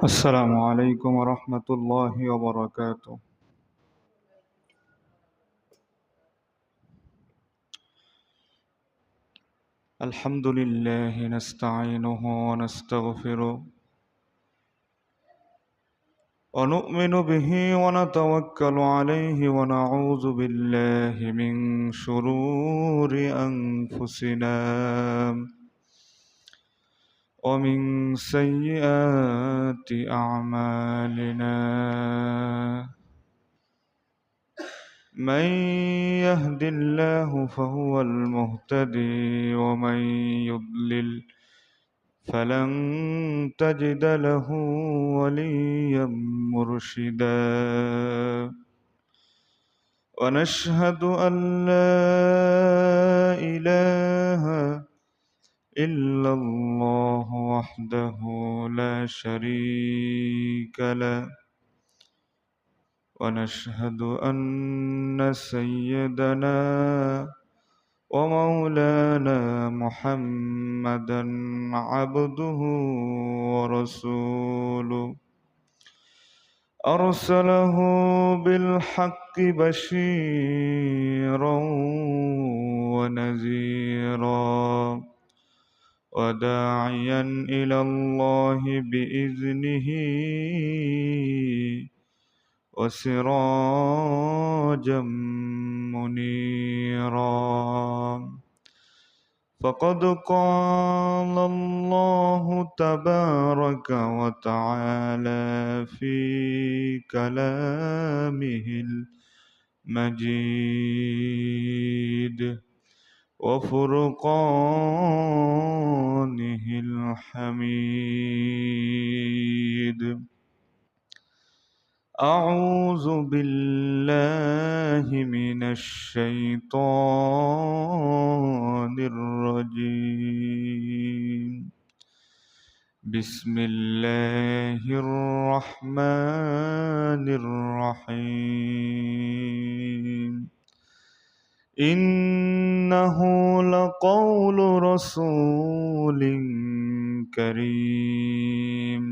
السلام عليكم ورحمة الله وبركاته. الحمد لله نستعينه ونستغفره ونؤمن به ونتوكل عليه ونعوذ بالله من شرور أنفسنا ومن سيئات أعمالنا. من يهد الله فهو المهتدي ومن يضلل فلن تجد له وليا مرشدا. ونشهد أن لا إله إلا الله وحده لا شريك له. ونشهد أن سيدنا ومولانا محمدا عبده ورسوله أرسله بالحق بشيرا ونذيرا وداعيا إلى الله بإذنه وسراجا منيرا. فقد قال الله تبارك وتعالى في كلامه المجيد وفرقانه الحميد. أعوذ بالله من الشيطان الرجيم. بسم الله الرحمن الرحيم. إنه لقول رسول كريم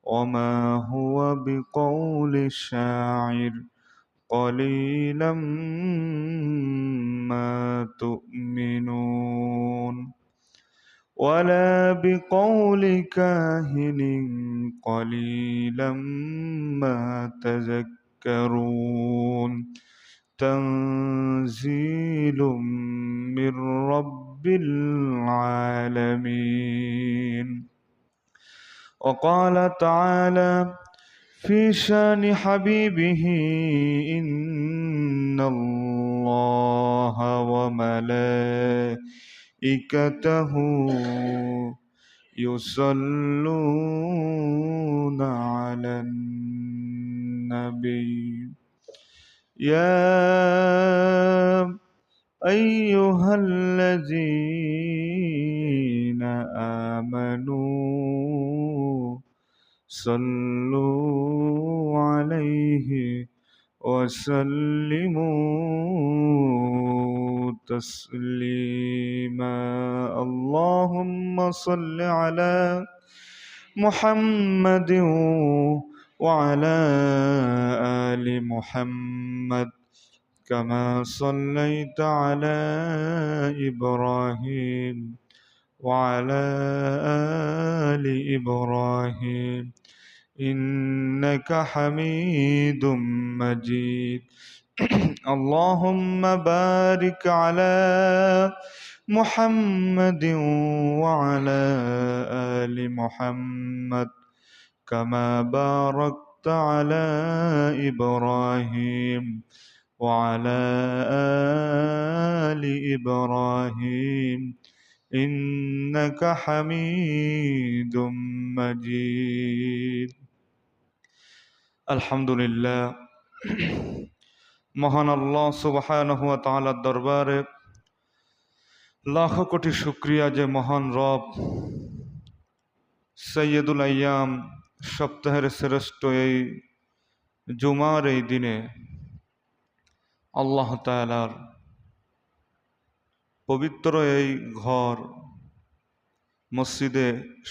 وما هو بقول شاعر قليلا ما تؤمنون ولا بقول كاهن قليلا ما تذكرون. تنزيل من رب العالمين. وقال تعالى في شان حبيبه إن الله وملائكته يصلون على النبي يا أيها الذين آمنوا صلوا عليه وسلموا تسليما. اللهم صل على محمد وعلى آل محمد كما صليت على إبراهيم وعلى آل إبراهيم إنك حميد مجيد. اللهم بارك على محمد وعلى آل محمد كما باركت على إبراهيم وعلى آل إبراهيم إنك حميد مجيد. আলহামদুলিল্লাহ, মহান আল্লাহ সুবহানাহু ওয়া তাআলার দরবারে লাখো কোটি শুকরিয়া যে মহান রব সৈয়দুল আইয়াম সপ্তাহের শ্রেষ্ঠ এই জুমার এই দিনে আল্লাহ তাআলার পবিত্র এই ঘর মসজিদে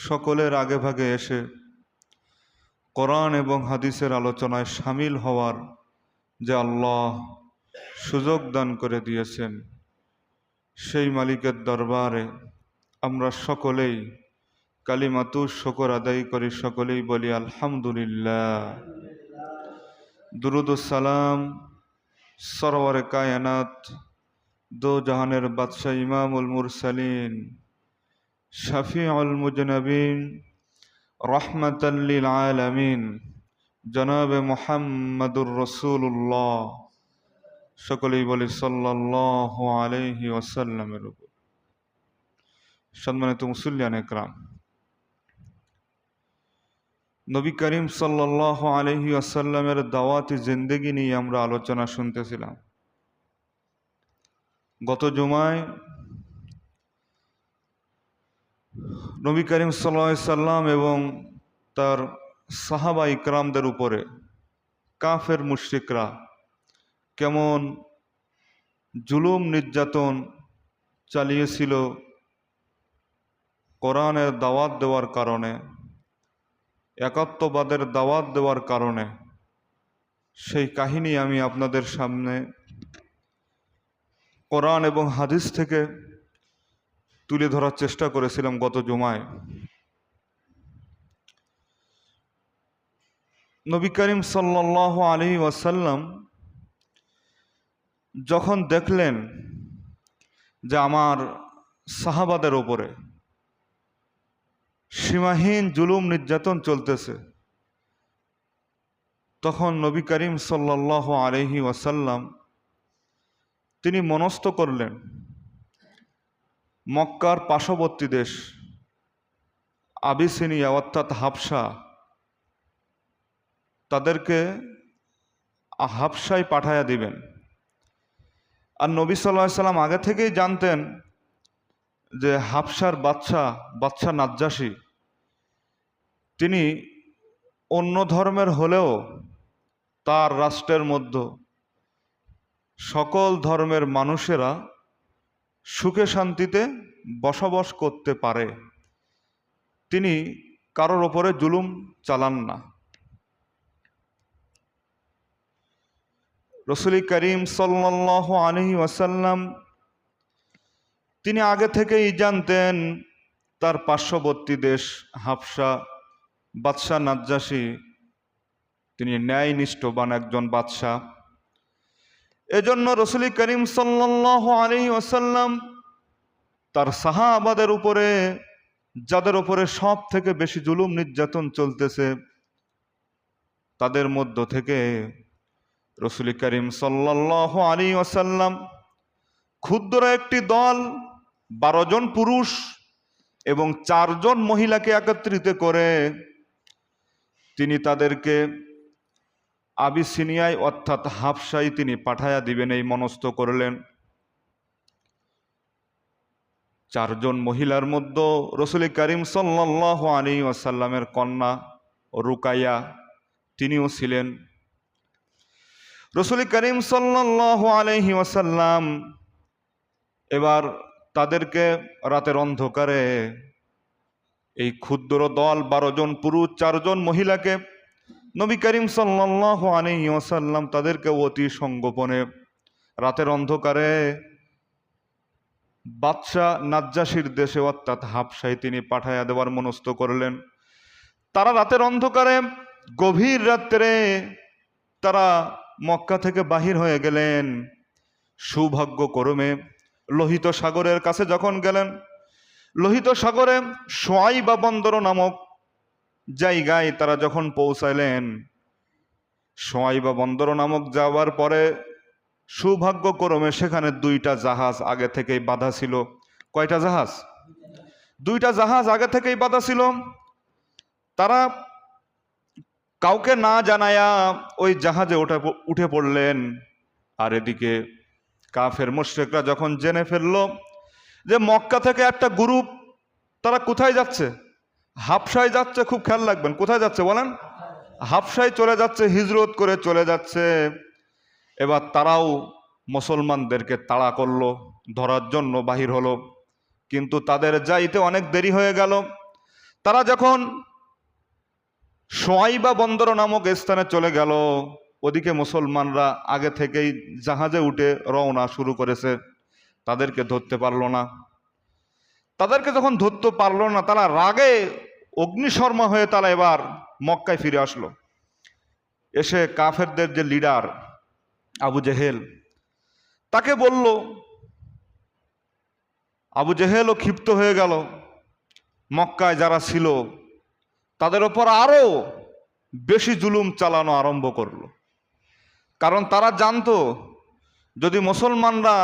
সকলের আগে ভাগে এসে কোরআন এবং হাদিসের আলোচনায় সামিল হওয়ার যে আল্লাহ সুযোগ দান করে দিয়েছেন, সেই মালিকের দরবারে আমরা সকলেই কালিমাতু শুকর আদায় করি, সকলেই বলি আলহামদুলিল্লাহ। দুরুদ ও সালাম সরওয়ারে কায়নাত, দো জাহানের বাদশাহ ইমামুল মুরসালিন, শফিউল মুজনবিন, রহমাতাল লিল আলামিন জনাবে মুহাম্মদুর রাসূলুল্লাহ, সকলেই বলি সাল্লাল্লাহু আলাইহি ওয়াসাল্লামের উপর। সম্মানিত মুসল্লিয়ান ইকরাম, নবী করিম সাল্লাল্লাহু আলাইহি ওয়াসাল্লামের দাওয়াতি জিন্দেগি নিয়ে আমরা আলোচনা শুনতেছিলাম। গত জুমায় নবী করিম সাল্লাল্লাহু আলাইহি সাল্লাম এবং তার সাহাবা ইকরামদের উপরে কাফের মুশরিকরা কেমন জুলুম নির্যাতন চালিয়েছিল কোরআনের দাওয়াত দেওয়ার কারণে, একাত্মবাদের দাওয়াত দেওয়ার কারণে, সেই কাহিনী আমি আপনাদের সামনে কোরআন এবং হাদিস থেকে তুলে ধরার চেষ্টা করেছিলাম গত জুমায়। নবী করিম সাল্লাল্লাহু আলাইহি ওয়াসাল্লাম যখন দেখলেন যে আমার সাহাবাদের ওপরে সীমাহীন জুলুম নির্যাতন চলতেছে, তখন নবী করিম সাল্লাল্লাহু আলাইহি ওয়াসাল্লাম তিনি মনস্থ করলেন মক্কার পার্শ্ববর্তী দেশ আবিসিনিয়া অর্থাৎ হাবশা, তাদেরকে হাবশায় পাঠায়া দিবেন। আর নবী সাল্লাল্লাহু আলাইহি সাল্লাম আগে থেকেই জানতেন যে হাবশার বাদশা নাজ্জাশী, তিনি অন্য ধর্মের হলেও তার রাষ্ট্রের মধ্যে সকল ধর্মের মানুষেরা সুখে শান্তিতে বসবাস করতে পারে, তিনি কারোর ওপরে জুলুম চালান না। রাসূল করিম সাল্লাল্লাহু আলাইহি ওয়াসাল্লাম তিনি আগে থেকেই জানতেন তার পার্শ্ববর্তী দেশ হাবশা বাদশাহ নাজ্জাশী তিনি ন্যায়নিষ্ঠবান একজন বাদশাহ। এজন্য রাসূল করিম সাল্লাল্লাহু আলাইহি ওয়াসাল্লাম তার সাহাবাদের উপরে, যাদের উপরে সব থেকে বেশি জুলুম নির্যাতন চলতেছে, তাদের মধ্য থেকে রাসূল করিম সাল্লাল্লাহু আলাইহি ওয়াসাল্লাম ক্ষুদ্র একটি দল 12 জন পুরুষ এবং 4 জন মহিলাকে একত্রিত করে তিনি তাদেরকে আবিসিনিয়ায় অর্থাৎ হাবশায় তিনি পাঠায়া দিবেন এই মনস্থ করলেন। 4 জন মহিলার মধ্যে রাসূল করিম সাল্লাল্লাহু আলাইহি ওয়াসাল্লামের কন্যা রুকাইয়া তিনিও ছিলেন। রাসূল করিম সাল্লাল্লাহু আলাইহি ওয়াসাল্লাম এবার তাদেরকে রাতের অন্ধকারে এই ক্ষুদ্র দল 12 জন পুরুষ 4 জন মহিলাকে নবী করিম সাল্লাল্লাহু আলাইহি ওয়াসাল্লাম তাদেরকে অতি সংগোপনে রাতের অন্ধকারে বাদশাহ নাজ্জাশীর দেশে অর্থাৎ হাবশায় তিনি পাঠায়া দেওয়ার মনস্থ করলেন। তারা রাতের অন্ধকারে গভীর রাত্রে তারা মক্কা থেকে বাহির হয়ে গেলেন। সৌভাগ্যক্রমে লোহিত সাগরের কাছে যখন গেলেন, লোহিত সাগরে শুআইবা বন্দর নামক জায়গায় তারা যখন পৌঁছাইলেন, শুআইবা বন্দর নামক যাওয়ার পরে সৌভাগ্যক্রমে সেখানে 2টা জাহাজ আগে থেকেই বাঁধা ছিল। কয়টা জাহাজ? 2টা জাহাজ আগে থেকেই বাঁধা ছিল। তারা কাউকে না জানায়া ওই জাহাজে উঠে পড়লেন। আর এদিকে কাফের মুশরিকরা যখন জেনে ফেলল যে মক্কা থেকে একটা গ্রুপ, তারা কোথায় যাচ্ছে? হাবশায় যাচ্ছে। খুব খেয়াল রাখবেন, কোথায় যাচ্ছে বলেন? হাবশায় চলে যাচ্ছে, হিজরত করে চলে যাচ্ছে। এবার তারাও মুসলমানদেরকে তাড়া করলো, ধরার জন্য বাহির হলো, কিন্তু তাদের যাইতে অনেক দেরি হয়ে গেল। তারা যখন সোয়াইবা বন্দর নামক স্থানে চলে গেল। ওদিকে মুসলমানরা আগে থেকেই জাহাজে উঠে রওনা শুরু করেছে, তাদেরকে ধরতে পারলো না। তাদেরকে যখন ধরতে পারলো না, তারা রাগে অগ্নিশর্মা হয়ে তারা এবার মক্কায় ফিরে আসলো। এসে কাফেরদের যে লিডার আবু জেহেল, তাকে বলল। আবু জেহেলও ক্ষিপ্ত হয়ে গেল। মক্কায় যারা ছিল তাদের ওপর আরো বেশি জুলুম চালানো আরম্ভ করলো। কারণ তারা জানতো যদি মুসলমানরা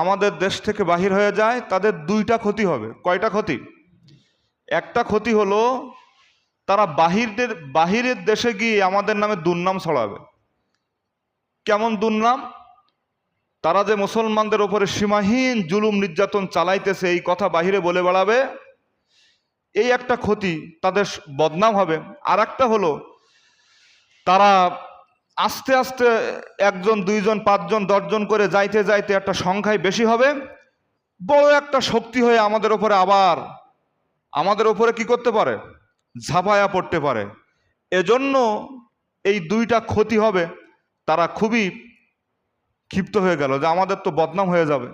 আমাদের দেশ থেকে বাহির হয়ে যায় তাদের দুইটা ক্ষতি হবে। কয়টা ক্ষতি? একটা ক্ষতি হলো তারা বাহিরের দেশে গিয়ে আমাদের নামে দুর্নাম ছড়াবে। কেমন দুর্নাম? তারা যে মুসলমানদের ওপরে সীমাহীন জুলুম নির্যাতন চালাইতেছে এই কথা বাহিরে বলে বেড়াবে, এই একটা ক্ষতি, তাদের বদনাম হবে। আর একটা হলো তারা আস্তে আস্তে একজন, দুইজন, পাঁচজন, 10জন করে যাইতে যাইতে একটা সংখ্যায় বেশি হবে, বড় একটা শক্তি হয়ে আমাদের ওপরে কি করতে পারে? ঝাঁপায়া পড়তে পারে। এজন্য এই দুইটা ক্ষতি হবে। তারা খুবই ক্ষিপ্ত হয়ে গেল যে আমাদের তো বদনাম হয়ে যাবে।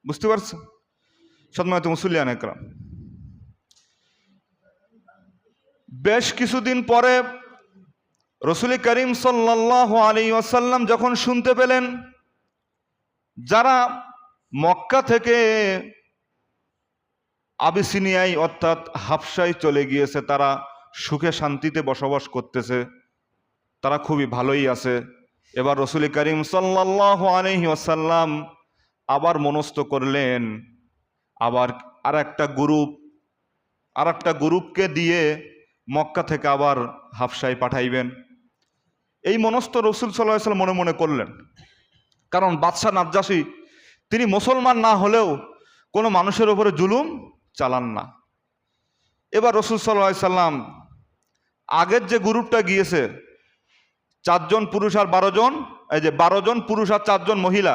বুঝতে পারছো সম্মানিত মুসল্লিয়ান একরাম? বেশ কিছুদিন পরে রাসূল করিম সাল্লাল্লাহু আলাইহি ওয়াসাল্লাম যখন শুনতে পেলেন যারা মক্কা থেকে আবিসিনিয়ায় অর্থাৎ হাবশায় চলে গিয়েছে, তারা সুখে শান্তিতে বসবাস করতেছে, তারা খুবই ভালোই আছে। এবার রাসূল করিম সাল্লাল্লাহু আলাইহি ওয়াসাল্লাম আবার মনস্থ করলেন আবার আর একটা গ্রুপকে দিয়ে মক্কা থেকে আবার হাবশায় পাঠাইবেন। এই মনস্থ রাসূল সাল্লাল্লাহু আলাইহি ওয়াসাল্লাম মনে মনে করলেন। কারণ বাদশাহ নাজ্জাশী তিনি মুসলমান না হলেও কোনো মানুষের উপরে জুলুম চালান না। এবার রাসূল সাল্লাল্লাহু আলাইহি ওয়াসাল্লাম আগের যে গ্রুপটা গিয়েছে 4 জন পুরুষ আর 12 জন, এই যে 12 জন পুরুষ আর 4 জন মহিলা,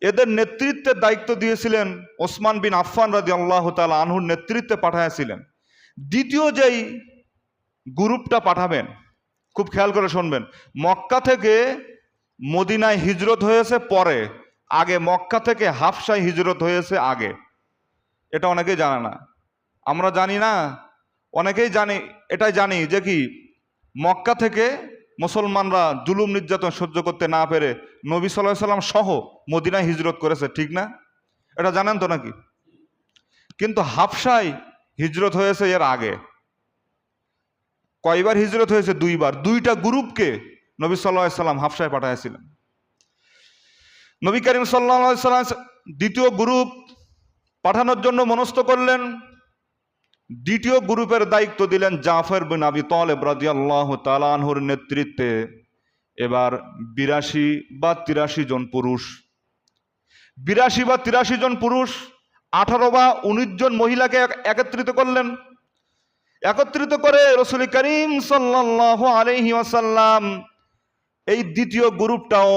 এদের নেতৃত্বের দায়িত্ব দিয়েছিলেন ওসমান বিন আফফান রাদিয়াল্লাহু তাআলা আনহুর নেতৃত্বে পাঠাইছিলেন। দ্বিতীয় যেই গ্রুপটা পাঠাবেন, খুব খেয়াল করে শুনবেন, মক্কা থেকে মদিনায় হিজরত হয়েছে পরে, আগে মক্কা থেকে হাবশায় হিজরত হয়েছে আগে। এটা অনেকেই জানে না, আমরা জানি না, অনেকেই জানি। এটাই জানি যে কি মক্কা থেকে মুসলমানরা জুলুম নির্যাতন সহ্য করতে না পেরে নবী সাল্লাল্লাহু আলাইহি সাল্লাম সহ মদিনায় হিজরত করেছে, ঠিক না? এটা জানেন তো নাকি? কিন্তু হাবশায় হিজরত হয়েছে এর আগে। কয়বার হিজরত হয়েছে? 2 বার। 2টা গ্রুপকে নবী সাল্লাল্লাহু আলাইহি সাল্লাম হাবশায় পাঠাইছিলেন। নবী করিম সাল্লাল্লাহু আলাইহি সাল্লাম দ্বিতীয় গ্রুপ পাঠানোর জন্য মনস্থ করলেন। দ্বিতীয় গ্রুপের দায়িত্ব দিলেন জাফর বিন আবি তালেব রাদিয়াল্লাহু তাআলা আনহুর নেতৃত্বে। এবার 82 বা 83 জন পুরুষ, 82 বা 83 জন পুরুষ, 18 বা 19 জন মহিলাকে একত্রিত করলেন। একত্রিত করে রাসূল করিম সাল্লাল্লাহু আলাইহি ওয়াসাল্লাম এই দ্বিতীয় গ্রুপটাও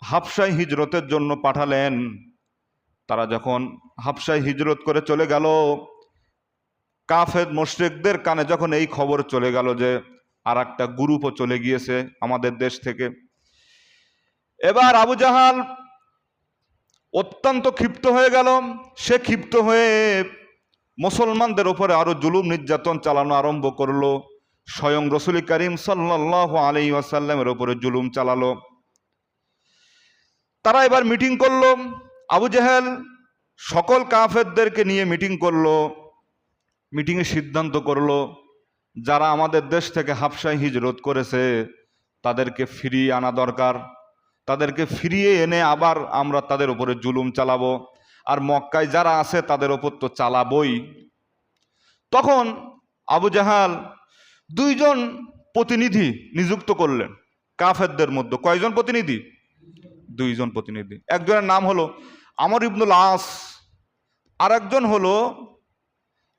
হাবশায় হিজরতের জন্য পাঠালেন। তারা যখন হাবশায় হিজরত করে চলে গেল, কাফের মুশরিকদের কানে যখন এই খবর চলে গেল যে আর একটা গ্রুপও চলে গিয়েছে আমাদের দেশ থেকে, এবার আবু জাহাল অত্যন্ত ক্ষিপ্ত হয়ে গেল। সে ক্ষিপ্ত হয়ে মুসলমানদের উপরে আরো জুলুম নির্যাতন চালানো আরম্ভ করলো। স্বয়ং রাসূল করিম সাল্লাল্লাহু আলাইহি ওয়াসাল্লামের উপরে জুলুম চালালো। তারা এবার মিটিং করলো। আবু জাহেল সকল কাফেরদেরকে নিয়ে মিটিং করলো। মিটিংয়ে সিদ্ধান্ত করলো যারা আমাদের দেশ থেকে হাবশায় হিজরত করেছে তাদেরকে ফিরিয়ে আনা দরকার। তাদেরকে ফিরিয়ে এনে আবার আমরা তাদের উপরে জুলুম চালাবো, আর মক্কায় যারা আছে তাদের ওপর তো চালাবই। তখন আবু জাহাল 2 জন প্রতিনিধি নিযুক্ত করলেন কাফেরদের মধ্যে। কয়জন প্রতিনিধি? 2 জন প্রতিনিধি। একজনের নাম হলো আমর ইবনুল আস, আর একজন হলো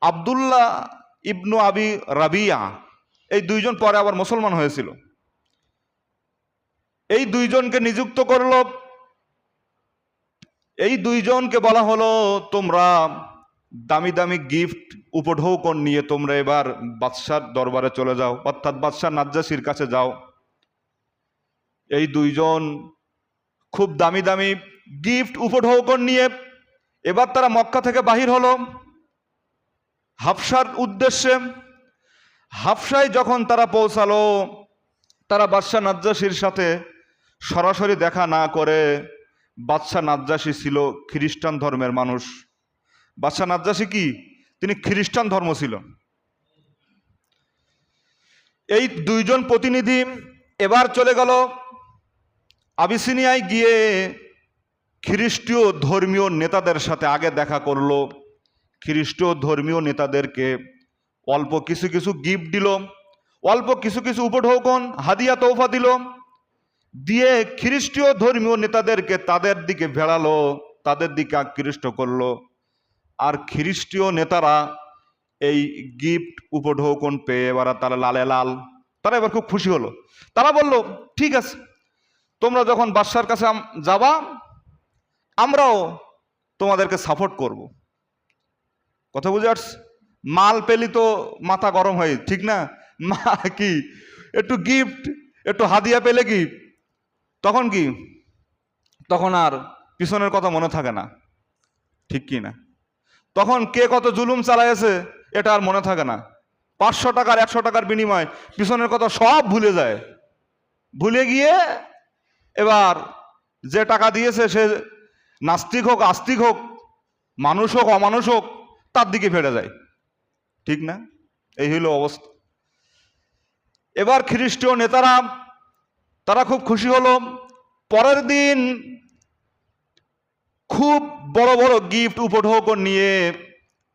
আব্দুল্লাহ ইবনু আবি রাবিয়া। এই 2 জন পরে আবার মুসলমান হয়েছিল। এই 2 জনকে নিযুক্ত করলো। এই 2 জনকে বলা হলো তোমরা দামি দামি গিফট উপঢৌকন নিয়ে তোমরা এবার বাদশার দরবারে চলে যাও, অর্থাৎ বাদশাহ নাজ্জাশীর কাছে যাও। এই দুইজন খুব দামি দামি গিফট উপঢৌকন নিয়ে এবার তারা মক্কা থেকে বাহির হলো হাবশার উদ্দেশ্যে। হাবশায় যখন তারা পৌঁছালো, তারা বাদশাহ নাজ্জাশীর সাথে সরাসরি দেখা না করে, বাদশাহ নাজ্জাশী ছিল খ্রিস্টান ধর্মের মানুষ। বাদশাহ নাজ্জাশী কি? তিনি খ্রিস্টান ধর্ম ছিল। এই দুইজন প্রতিনিধি এবার চলে গেল আবিসিনিয়ায়, গিয়ে খ্রিস্টীয় ধর্মীয় নেতাদের সাথে আগে দেখা করলো। খ্রিস্টীয় ধর্মীয় নেতাদেরকে অল্প কিছু কিছু গিফট দিল, অল্প কিছু কিছু উপঢৌকন হাদিয়া তৌফা দিল, দিয়ে খ্রিস্টীয় ধর্মীয় নেতাদেরকে তাদের দিকে ভেড়ালো, তাদের দিকে আকৃষ্ট করলো। আর খ্রিস্টীয় নেতারা এই গিফট উপঢৌকন পেয়ে এবার তারা লালে লাল, তারা এবার খুব খুশি হলো। তারা বলল, ঠিক আছে, তোমরা যখন বাদশার কাছে যাবা, আমরাও তোমাদেরকে সাপোর্ট করব। কথা বুঝে আসছে? মাল পেলি তো মাথা গরম হয়, ঠিক না? কি একটু গিফট, একটু হাদিয়া পেলে কি তখন কি, তখন আর পিছনের কথা মনে থাকে না, ঠিক কি না? তখন কে কত জুলুম চালাইছে এটা আর মনে থাকে না। 500 টাকার 100 টাকার বিনিময় পিছনের কথা সব ভুলে যায়। ভুলে গিয়ে এবার যে টাকা দিয়েছে সে নাস্তিক হোক আস্তিক হোক, মানুষ হোক অমানুষ হোক, তার দিকে ফেরে যায়, ঠিক না? এই হইল অবস্থা। এবার খ্রিস্টীয় নেতারা তারা খুব খুশি হলো। পরের দিন খুব বড় বড় গিফট উপঢৌকন নিয়ে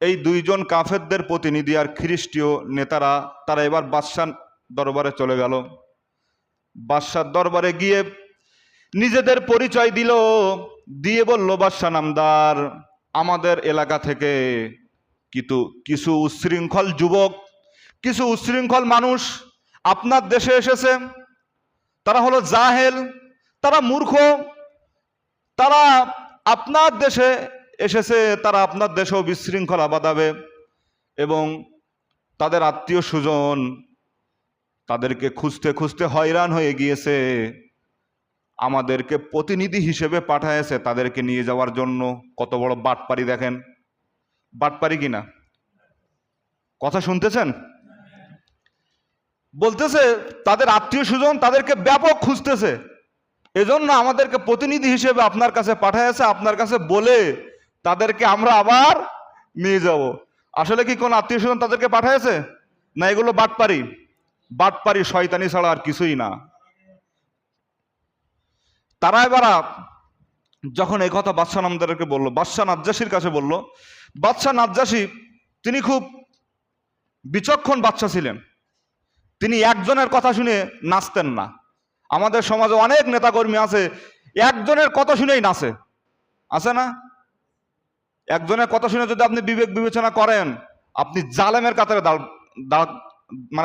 এই দুইজন কাফেরদের প্রতিনিধি আর খ্রিস্টীয় নেতারা তারা এবার বাদশার দরবারে চলে গেল। বাদশার দরবারে গিয়ে নিজেদের পরিচয় দিল, দিয়ে বলল, বাদশা নামদার, আমাদের এলাকা থেকে কিছু উচ্ছৃঙ্খল যুবক, কিছু উচ্ছৃঙ্খল মানুষ আপনার দেশে এসেছে। তারা হলো জাহেল, তারা মূর্খ, তারা আপনার দেশে এসেছে, তারা আপনার দেশেও বিশৃঙ্খলা বাঁধাবে এবং তাদের আত্মীয় স্বজন তাদেরকে খুঁজতে খুঁজতে হয়রান হয়ে গিয়েছে, আমাদেরকে প্রতিনিধি হিসেবে পাঠাইছে তাদেরকে নিয়ে যাওয়ার জন্য। কত বড় বাটপারি দেখেন, বাটপারি কিনা? কথা শুনতেছেন? বলতেছে তাদের আত্মীয় স্বজন তাদেরকে ব্যাপক খুঁজতেছে, এজন্য আমাদেরকে প্রতিনিধি হিসেবে আপনার কাছে পাঠাইছে, আপনার কাছে বলে তাদেরকে আমরা আবার নিয়ে যাব। আসলে কি কোন আত্মীয় স্বজন তাদেরকে পাঠাইছে? না, এগুলো বাটপারি, বাটপারি শয়তানি ছাড়া আর কিছুই না। তারা এবার যখন এই কথা বাদশাহ নামদারকে বলল, বাদশাহ নাজ্জাশীর কাছে বলল, বাদশাহ নাজ্জাশী তিনি খুব বিচক্ষণ বাদশাহ ছিলেন। তিনি একজনের কথা শুনে নাচতেন না। আমাদের সমাজে অনেক নেতাকর্মী আছে একজনের কথা শুনেই নাচে, আছে না? একজনের কথা শুনে যদি আপনি বিবেক বিবেচনা করেন, আপনি জালেমের কাতারে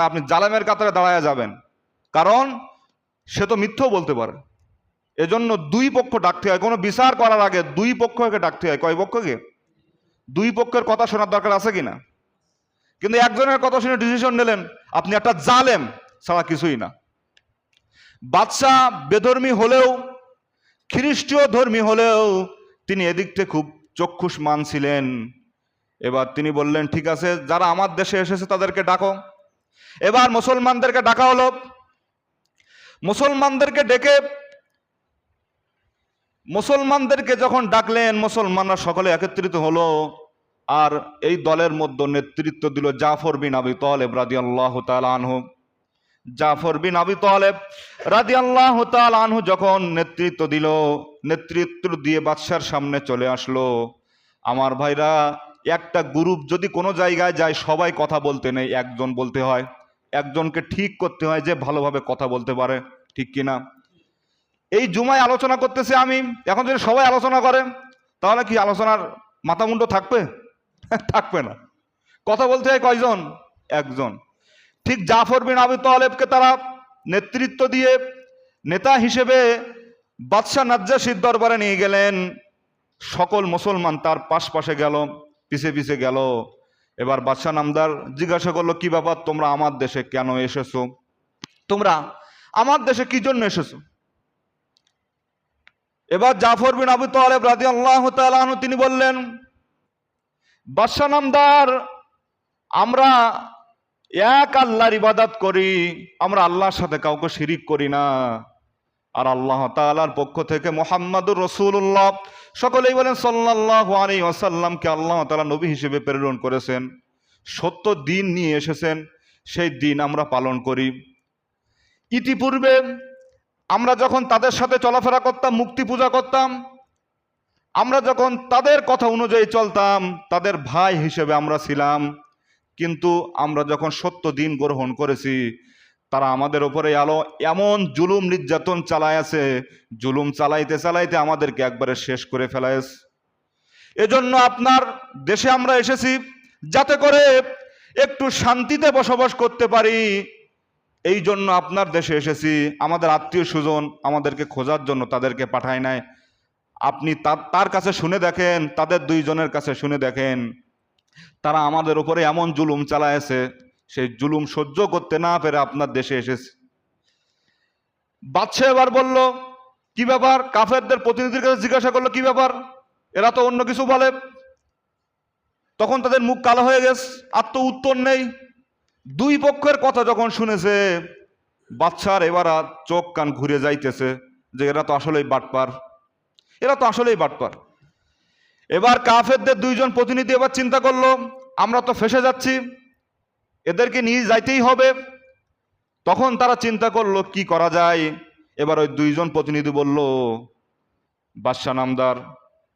আপনি জালেমের কাতারে দাঁড়ায় যাবেন, কারণ সে তো মিথ্যাও বলতে পারে। এজন্য দুই পক্ষ ডাকতে হয়, কোনো বিচার করার আগে দুই পক্ষকে ডাকতে হয়। কয় পক্ষকে? দুই পক্ষের কথা শোনার দরকার আছে কিনা? কিন্তু একজনের কথা শুনে ডিসিশন নিলেন, আপনি একটা জালেম ছাড়া কিছুই না। বাদশাহ বেধর্মী হলেও, খ্রিস্টীয় ধর্মী হলেও তিনি এদিক থেকে খুব চক্ষুষ্মান ছিলেন। এবার তিনি বললেন, ঠিক আছে, যারা আমার দেশে এসেছে তাদেরকে ডাকো। এবার মুসলমানদেরকে ডাকা হলো। মুসলমানদেরকে যখন ডাকলেন, মুসলমানরা সকলে একত্রিত হলো। আর এই দলের মধ্যে নেতৃত্ব দিল জাফর বিন আবি তালেব রাদিয়াল্লাহু তাআলা আনহু। জাফর বিন আবি তালেব রাদিয়াল্লাহু তাআলা আনহু যখন নেতৃত্ব দিয়ে বাদশার সামনে চলে আসলো। আমার ভাইরা, একটা গ্রুপ যদি কোনো জায়গায় যায়, সবাই কথা বলতে নেই, একজন বলতে হয়, একজনকে ঠিক করতে হয় যে ভালোভাবে কথা বলতে পারে, ঠিক কিনা? এই জুমায় আলোচনা করতেছে আমি, এখন যদি সবাই আলোচনা করে তাহলে কি আলোচনার মাথামুন্ড থাকবে? থাকবে না। কথা বলতে হয় কয়জন? একজন। ঠিক জাফর বিন আবি তালেবকে তারা নেতৃত্ব দিয়ে নেতা হিসেবে বাদশাহ নাজ্জাশীর দরবারে নিয়ে গেলেন। সকল মুসলমান তার পাশে গেল, পিছে গেল। এবার বাদশাহ নামদার জিজ্ঞাসা করলো, কি ব্যাপার, তোমরা আমার দেশে কেন এসেছো? তোমরা আমার দেশে কি জন্য এসেছো? এবার জাফর বিন আবু তালেব রাদিয়াল্লাহু তাআলা আনহু তিনি বললেন, বাদশাহ নামদার, আমরা এক আল্লাহর ইবাদত করি, আমরা আল্লাহর সাথে কাউকে শিরিক করি না। আর আল্লাহ তাআলার পক্ষ থেকে মুহাম্মাদুর রাসূলুল্লাহ, সকলেই বলেন সাল্লাল্লাহু আলাইহি ওয়াসাল্লামকে আল্লাহ তাআলা নবী হিসেবে প্রেরণ করেছেন, সত্য দিন নিয়ে এসেছেন, সেই দিন আমরা পালন করি। ইতিপূর্বে আমরা যখন তাদের সাথে চলাফেরা করতাম, মূর্তি পূজা করতাম, আমরা যখন তাদের কথা অনুযায়ী চলতাম, তাদের ভাই হিসেবে আমরা ছিলাম। কিন্তু আমরা যখন সত্য দিন গ্রহণ করেছি, তারা আমাদের উপরে এমন জুলুম নির্যাতন চালায় আছে, জুলুম চালাইতে চালাইতে আমাদেরকে একবারে শেষ করে ফেলাইছে। এজন্য আপনার দেশে আমরা এসেছি যাতে করে একটু শান্তিতে বসবাস করতে পারি, এই জন্য আপনার দেশে এসেছি। আমাদের আত্মীয় স্বজন আমাদেরকে খোঁজার জন্য তাদেরকে পাঠায় নাই। আপনি তার কাছে শুনে দেখেন, তাদের দুইজনের কাছে শুনে দেখেন, তারা আমাদের উপরে এমন জুলুম চালায়েছে, সেই জুলুম সহ্য করতে না পেরে আপনার দেশে এসেছে। বাদশা এবার বলল, কি ব্যাপার? কাফেরদের প্রতিনিধির কাছে জিজ্ঞাসা করলো, কি ব্যাপার, এরা তো অন্য কিছু বলে। তখন তাদের মুখ কালো হয়ে গেছে, আর তো উত্তর নেই। দুই পক্ষের কথা যখন শুনেছে, বাদশার এবার চোখ কান ঘুরে যাইতেছে যে এরা তো আসলেই বাটপার, এরা তো আসলেই বাটপার। এবার কাফেরদের দুইজন প্রতিনিধি এবার চিন্তা করলো, আমরা তো ফেঁসে যাচ্ছি, এদেরকে নিয়ে যাইতেই হবে। তখন তারা চিন্তা করলো কি করা যায়। এবার ওই দুইজন প্রতিনিধি বলল, বাদশা নামদার,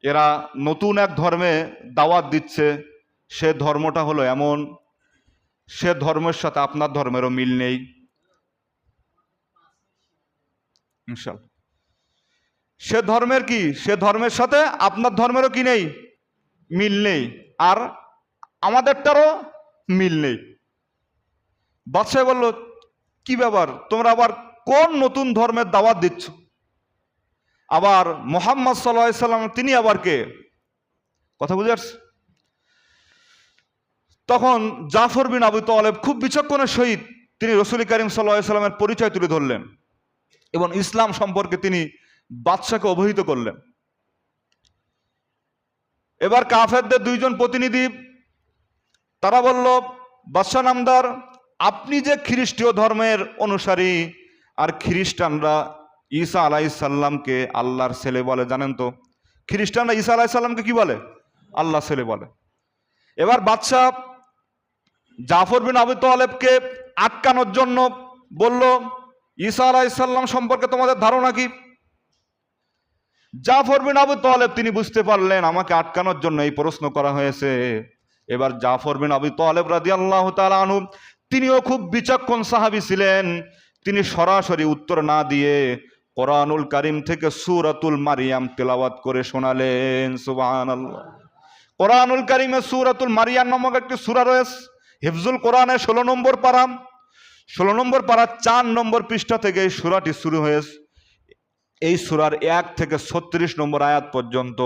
এরা নতুন এক ধর্মে দাওয়াত দিচ্ছে, সে ধর্মটা হলো এমন, সে ধর্মের সাথে আপনার ধর্মেরও মিল নেই। ইনশাআল্লাহ, সে ধর্মের কি, সে ধর্মের সাথে আপনার ধর্মেরও কি নেই, মিল নেই, আর আমাদেরটারও মিল নেই। বাদশাহ বলল, কি ব্যাপার, তোমরা আবার কোন নতুন ধর্মের দাওয়াত দিচ্ছ? আবার মুহাম্মদ সাল্লাল্লাহু আলাইহি সাল্লাম তিনি আবার কে? কথা বুঝে আসছে? তখন জাফর বিন আবু তালেব খুব বিচক্ষণের সহিত তিনি রাসূল করিম সাল্লাল্লাহু আলাইহি সাল্লামের পরিচয় তুলে ধরলেন এবং ইসলাম সম্পর্কে তিনি বাদশাকে অবহিত করলেন। এবার কাফেরদের দুইজন প্রতিনিধি তারা বলল, বাদশা নামদার, আপনি যে খ্রিস্টীয় ধর্মের অনুসারী, আর খ্রিস্টানরা ঈসা আলাইহিস সালামকে আল্লাহর ছেলে বলে, জানেন তো? খ্রিস্টানরা ঈসা আলাইহিস সালামকে কি বলে? আল্লাহর ছেলে বলে। এবার বাদশাহ জাফর বিন আবু তালেবকে আটকানোর জন্য বলল, ঈসা আলাইহিস সালাম সম্পর্কে তোমাদের ধারণা কি? জাফর বিন আবু তালেব তিনি বুঝতে পারলেন আমাকে আটকানোর জন্য এই প্রশ্ন করা হয়েছে। এবার জাফর বিন আবু তালেব রাদিয়াল্লাহু তাআলা আনহু তিনিও খুব বিচক্ষণ সাহাবী ছিলেন। তিনি সরাসরি উত্তর না দিয়ে কোরআনুল কারীম থেকে সূরাতুল মারিয়াম তেলাওয়াত করে শোনালেন। সুবহানাল্লাহ। কোরআনুল কারীমে সূরাতুল মারিয়াম নামক একটি সূরা রয়েছে, হিফজুল কোরআনে 16 নম্বর পারা, 16 নম্বর পারা 4 নম্বর পৃষ্ঠা থেকে এই সূরাটি শুরু হয়েছে। এই সূরার 1 থেকে 36 নম্বর আয়াত পর্যন্ত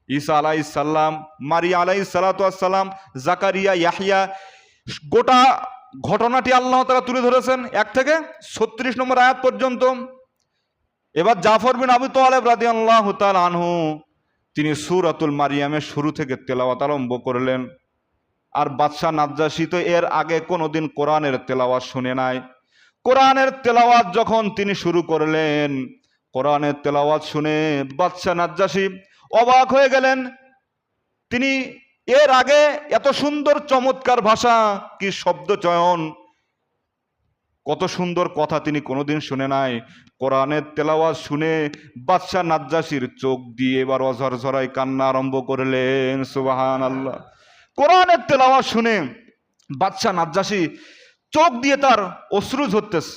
ঈসা আলাইহিস সালাম, মারিয়া আলাইহিস সালাতু ওয়াস সালাম, জাকারিয়া, ইয়াহইয়া গোটা ঘটনাটি আল্লাহ তাআলা তুলে ধরেছেন 1 থেকে 36 নম্বর আয়াত পর্যন্ত। এবার জাফর বিন আবু তালেব রাদিয়াল্লাহু তাআলা আনহু তিনি সূরাতুল মারিয়ামের শুরু থেকে তেলাওয়াত আরম্ভ করলেন। আর বাদশা নাজ্জাশী তো এর আগে কোনোদিন কোরআনের তেলাওয়াত শুনে নাই। কোরআনের তেলাওয়াত যখন তিনি শুরু করলেন, কোরআনের তেলাওয়াত শুনে বাদশা নাজ্জাশী অবাক হয়ে গেলেন। তিনি এর আগে এত সুন্দর চমৎকার ভাষা, কি শব্দ চয়ন, কত সুন্দর কথা তিনি কোনোদিন শুনে নাই। কোরআনের তেলাওয়াত শুনে বাদশা নাজ্জাশীর চোখ দিয়ে এবার অঝরঝরাই কান্না আরম্ভ করলেন। সুবহানাল্লাহ। কোরআনের তেলাওয়াত শুনে বাদশা নাজ্জাশী চোখ দিয়ে তার অশ্রু ঝরতেছে।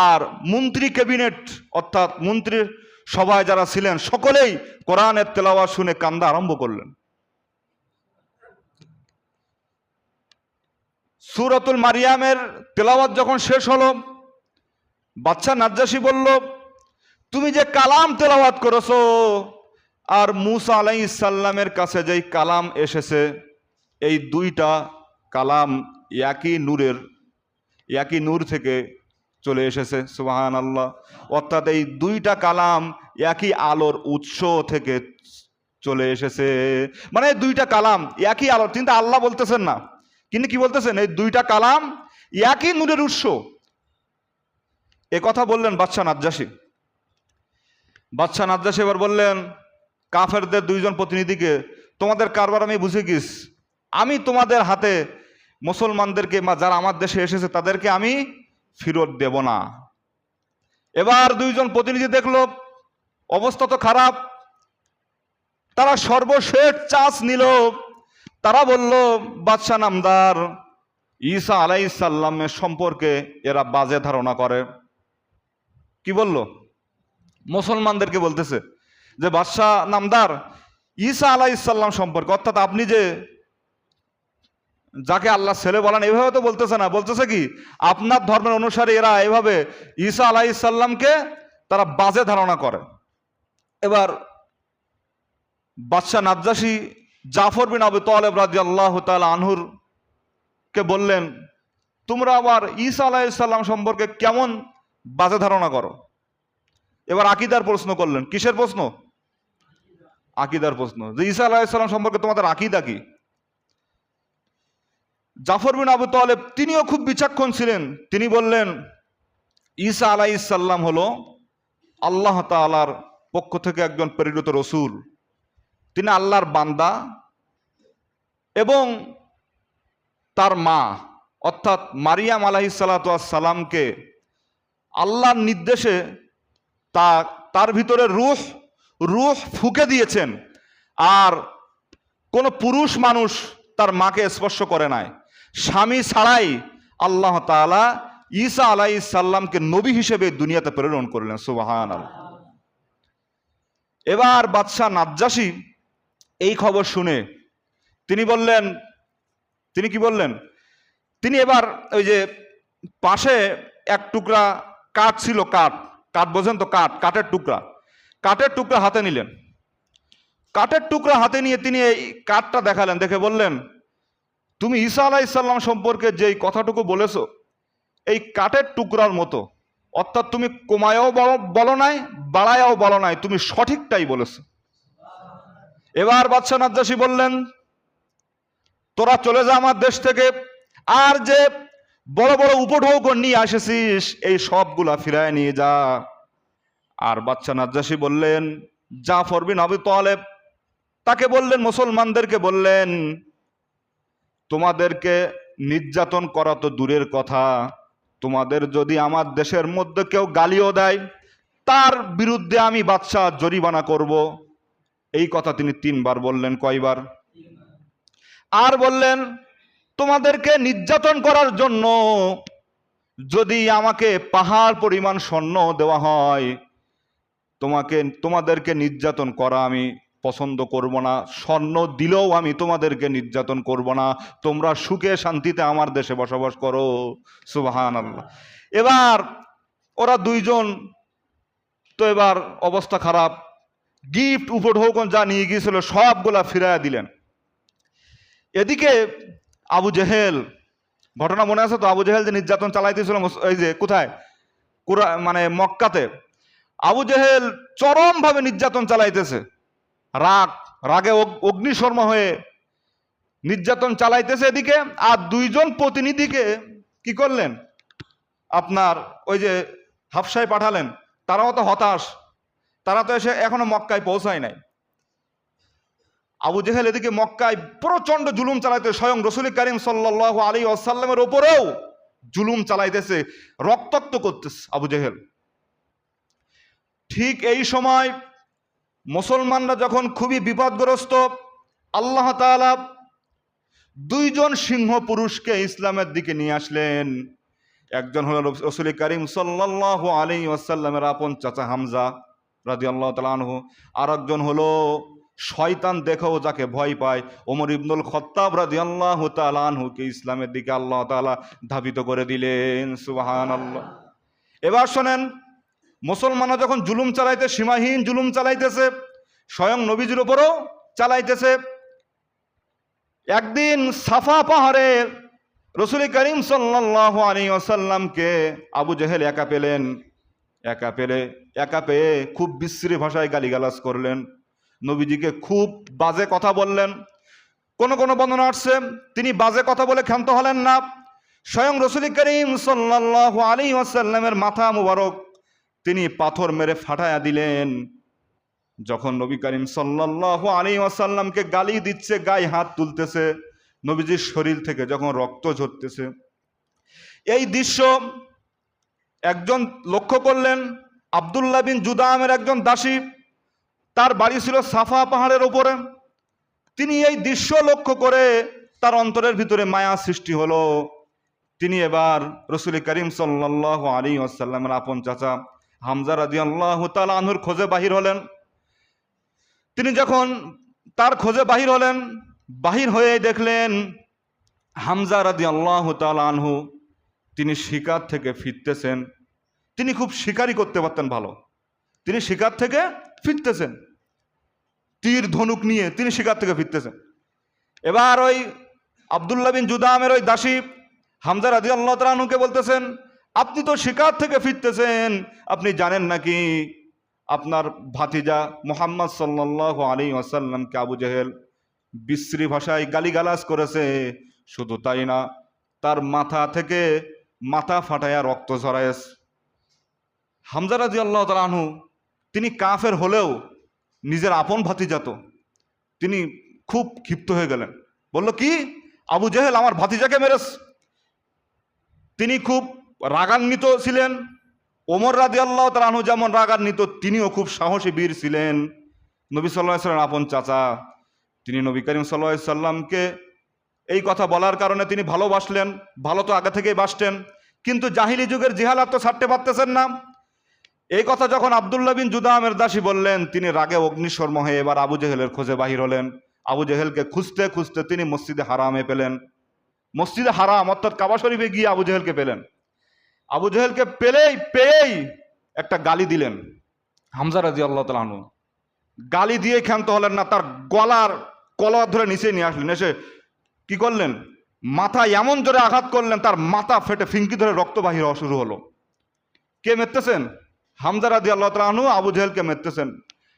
আর মন্ত্রী ক্যাবিনেট অর্থাৎ মন্ত্রীর সভায় যারা ছিলেন সকলেই কোরআনের তেলাওয়াত শুনে কান্দা আরম্ভ করলেন। সূরাতুল মারিয়ামের তেলাওয়াত যখন শেষ হলো, বাদশা নাজ্জাশী বলল, তুমি যে কালাম তেলাওয়াত করেছো আর মূসা আলাইহিস সালামের কাছে যেই কালাম এসেছে, এই দুইটা কালাম একই নূর থেকে চলে এসেছে, সুবহানাল্লাহ। অর্থাৎ এই দুইটা কালাম একই আলোর উৎস থেকে চলে এসেছে, মানে দুইটা কালাম একই আলোর, কিন্তু আল্লাহ বলতেছেন না, কিন্তু কি বলতেছেন, এই দুইটা কালাম একই নূরের উৎস। এ কথা বললেন বাদশাহ নাজ্জাশী। এবার বললেন কাফেরদের দুইজন প্রতিনিধিকে, তোমাদের কারবার আমি বুঝে গিস, আমি তোমাদের হাতে মুসলমানদেরকে, যারা আমার দেশে এসেছে তাদেরকে আমি ফেরত দেব না। এবার দুইজন প্রতিনিধি দেখলো অবস্থা তো খারাপ, তারা সর্বশেষ চান্স নিল। তারা বলল, বাদশাহ নামদার, ঈসা আলাইহিস সালামের সম্পর্কে এরা বাজে ধারণা করে। কি বলল? মুসলমানদেরকে বলতেছে যে বাদশাহ নামদার, ঈসা আলাইহিস সালাম সম্পর্কে, অর্থাৎ আপনি যে যাকে আল্লাহ ছেলে বলেন, এভাবে তো বলতেছে না, বলতেছে কি আপনার ধর্মের অনুসারে এরা এভাবে ঈসা আলাইহিস সালামকে তারা বাজে ধারণা করে। এবার বাদশাহ নাজ্জাশী জাফর বিন আবু তালেব রাদিয়াল্লাহু তাআলা আনহুর কে বললেন, তোমরা আবার ঈসা আলাইহিস সালাম সম্পর্কে কেমন বাজে ধারণা করো? এবার আকীদার প্রশ্ন করলেন। কিসের প্রশ্ন? আকীদার প্রশ্ন, যে ঈসা আলাইহিস সালাম সম্পর্কে তোমাদের আকীদা কি? জাফর বিন আবু তালেব তিনিও খুব বিচক্ষণ ছিলেন, তিনি বললেন, ঈসা আলাইহিস সালাম হলো আল্লাহ তাআলার পক্ষ থেকে একজন প্রেরিত রসূল, তিনি আল্লাহর বান্দা, এবং তার মা অর্থাৎ মারিয়াম আলাইহিস সালাতু ওয়াস সালামকে আল্লাহর নির্দেশে তার ভিতরে রূহ ফুঁকে দিয়েছেন, আর কোনো পুরুষ মানুষ তার মাকে স্পর্শ করে নাই। স্বামী ছাড়াই আল্লাহ তাআলা ঈসা আলাইহিস সালামকে নবী হিসেবে দুনিয়াতে প্রেরণ করলেন, সুবহানাল্লাহ। এবার বাদশাহ নাজ্জাশী এই খবর শুনে তিনি কি বললেন, তিনি এবার ওই যে পাশে এক টুকরা কাঠ ছিল, কাঠ বোঝেন তো, কাঠের টুকরা হাতে নিলেন। কাঠের টুকরা হাতে নিয়ে তিনি এই কাঠটা দেখালেন, দেখে বললেন, তুমি ঈসা আলাইহিস সালাম সম্পর্কে যেই কথাটুকু বলেছো, এই কাঠের টুকরার মতো, অর্থাৎ তুমি কমায়ও বলো নাই, বাড়ায়ও বলো নাই, তুমি সঠিকটাই বলেছো। এবার বাদশাহ নাজ্জাশী বললেন, তোরা চলে যা আমার দেশ থেকে, আর যে বড় বড় উপঢৌকন নিয়ে এসেছিস এই সবগুলা ফিরায় নিয়ে যা। আর বাদশাহ নাজ্জাশী বললেন, জাফর বিন আবু তালেব তাকে বললেন, মুসলমানদেরকে বললেন, তোমাদেরকে নির্যাতন করা তো দূরের কথা, তোমাদের যদি আমার দেশের মধ্যে কেউ গালিও দেয়, তার বিরুদ্ধে আমি বাদশাহ জরিমানা করব। এই কথা তিনি 3 বার বললেন। কয়বার? আর বললেন, তোমাদেরকে নির্যাতন করার জন্য যদি আমাকে পাহাড় পরিমাণ স্বর্ণ দেওয়া হয়, তোমাদেরকে নির্যাতন করা আমি পছন্দ করব না, স্বর্ণ দিলেও আমি তোমাদেরকে নির্যাতন করব না, তোমরা সুখে শান্তিতে আমার দেশে বসবাস করো, সুবহানাল্লাহ। এবার ওরা দুইজন তো এবার অবস্থা খারাপ, গিফট উপঢৌকন যা নিয়ে গিয়েছিল সবগুলা ফিরাইয়া দিলেন। এদিকে আবু জেহেল, ঘটনা মনে আছে তো, আবু জেহেল যে নির্যাতন চালাইতেছিল এই যে কোথায়, মানে মক্কাতে, আবু জেহেল চরমভাবে নির্যাতন চালাইতেছে, রাগে অগ্নিশর্মা হয়ে নির্যাতন চালাইতেছে এদিকে। আর দুইজন প্রতিনিধিকে কি করলেন, আপনার ওই যে হাবশায় পাঠালেন, তারাও তো হতাশ, তারা তো এসে এখনো মক্কায় পৌঁছায় নাই। আবু জেহেল এদিকে মক্কায় প্রচন্ড জুলুম চালাইতে, স্বয়ং রাসূল করিম সাল্লাল্লাহু আলাইহি ওয়াসাল্লামের উপরেও জুলুম চালাইতেছে, রক্তাক্ত করতেছে আবু জেহেল। ঠিক এই সময় মুসলমানরা যখন খুবই বিপদগ্রস্ত, আল্লাহ তাআলা দুইজন সিংহ পুরুষকে ইসলামের দিকে নিয়ে আসলেন। একজন হলো রাসূল করিম সাল্লাল্লাহু আলাইহি ওয়াসাল্লামের আপন চাচা হামজা রাদিয়াল্লাহু তাআলা আনহু, আর একজন হলো শয়তান দেখেও যাকে ভয় পায় ওমর ইবনুল খাত্তাব রাদিয়াল্লাহু তাআলা আনহুকে ইসলামের দিকে আল্লাহ তাআলা ধাবিত করে দিলেন, সুবহানাল্লাহ। এবার শোনেন, মুসলমানরা যখন জুলুম চালাইতে, সীমাহীন জুলুম চালাইতেছে, স্বয়ং নবীজির উপরও চালাইতেছে, একদিন সাফা পাহাড়ে রসুল করিম সাল্লাল্লাহু আলাইহি ওয়াসাল্লামকে আবু জেহেল একা পেয়ে খুব বিশ্রী ভাষায় গালিগালাজ করলেন, নবীজিকে খুব বাজে কথা বললেন। কোন কোন বর্ণনা আসছে তিনি বাজে কথা বলে ক্ষান্ত হলেন না, স্বয়ং রসুল করিম সাল্লাল্লাহু আলাইহি ওয়াসাল্লামের মাথা মুবারক তিনি পাথর মেরে ফাটায়া দিলেন। যখন নবী করিম সাল্লাল্লাহু আলাইহি ওয়াসাল্লামকে গালি দিচ্ছে, গায়ে হাত তুলতেছে, নবীজির শরীর থেকে যখন রক্ত ঝরতেছে, এই দৃশ্য একজন লক্ষ্য করলেন। আব্দুল্লাহ বিন জুদামের একজন দাসী, তার বাড়ি ছিল সাফা পাহাড়ের ওপরে। তিনি এই দৃশ্য লক্ষ্য করে তার অন্তরের ভিতরে মায়া সৃষ্টি হলো। তিনি এবার রসুল করিম সাল্লাল্লাহু আলাইহি ওয়াসাল্লামের আপন চাচা হামজা রাদিয়াল্লাহু তাআলা আনহুর খোঁজে বাহির হলেন। তিনি যখন তার খোঁজে বাহির হলেন, বাহির হয়ে দেখলেন হামজা রাদিয়াল্লাহু তাআলা আনহু তিনি শিকার থেকে ফিরতেছেন। তিনি খুব শিকারি করতে পারতেন ভালো, তিনি শিকার থেকে ফিরতেছেন, তীর ধনুক নিয়ে তিনি শিকার থেকে ফিরতেছেন। এবার ওই আব্দুল্লাহ বিন জুদামের ওই দাসী হামজা রাদিয়াল্লাহু তাআলা আনহুকে বলতেছেন, আপনি তো শিকার থেকে ফিরতেছেন, আপনি জানেন নাকি আপনার ভাতিজা মুহাম্মদ সাল্লাল্লাহু আলাইহি ওয়াসাল্লামকে আবু জেহেল বিশ্রী ভাষায় গালিগালাজ করেছে। শুধু তাই না, তার মাথা থেকে মাথা ফাটায়া রক্ত ঝরায়েছে। হামজা রাদিয়াল্লাহু তাআলা আনহু তিনি কাফের হলেও নিজের আপন ভাতিজা, তো তিনি খুব ক্ষিপ্ত হয়ে গেলেন, বলল কি আবু জেহেল আমার ভাতিজাকে মেরেছে। তিনি খুব রাগান্বিত ছিলেন। ওমর রাদিয়াল্লাহু তাআলা আনহু যেমন রাগান্বিত, তিনিও খুব সাহসী বীর ছিলেন। নবী সাল্লাল্লাহু আলাইহি ওয়াসাল্লাম আপন চাচা, তিনি নবী করিম সাল্লাল্লাহু আলাইহি সাল্লামকে এই কথা বলার কারণে তিনি ভালোবাসলেন, ভালো তো আগে থেকেই বাসতেন, কিন্তু জাহিলি যুগের জিহালাত তো ছাড়তে পারতেছেন না। এই কথা যখন আব্দুল্লাহ বিন জুদামের দাসী বললেন, তিনি রাগে অগ্নিশর্ম হয়ে এবার আবু জেহেলের খোঁজে বাহির হলেন। আবু জেহেলকে খুঁজতে খুঁজতে তিনি মসজিদে হারামে পেলেন। মসজিদে হারাম অর্থাৎ কাবা শরীফে গিয়ে আবু জেহেলকে পেলেন। আবু জেহেলকে পেয়েই একটা গালি দিলেন হামজা রাদিয়াল্লাহু তাআলা আনহু। গালি দিয়ে ক্ষান্ত হলেন না, তার গলার কলার ধরে নিচে নিয়ে আসলেন, এসে কি করলেন, মাথায় এমন জোরে আঘাত করলেন, তার মাথা ফেটে ফিঙ্কি ধরে রক্ত বাহির হওয়া শুরু হলো। কে মেরতেছেন? হামজা রাদিয়াল্লাহু তাআলা আনহু আবু জেহেলকে মেরতেছেন।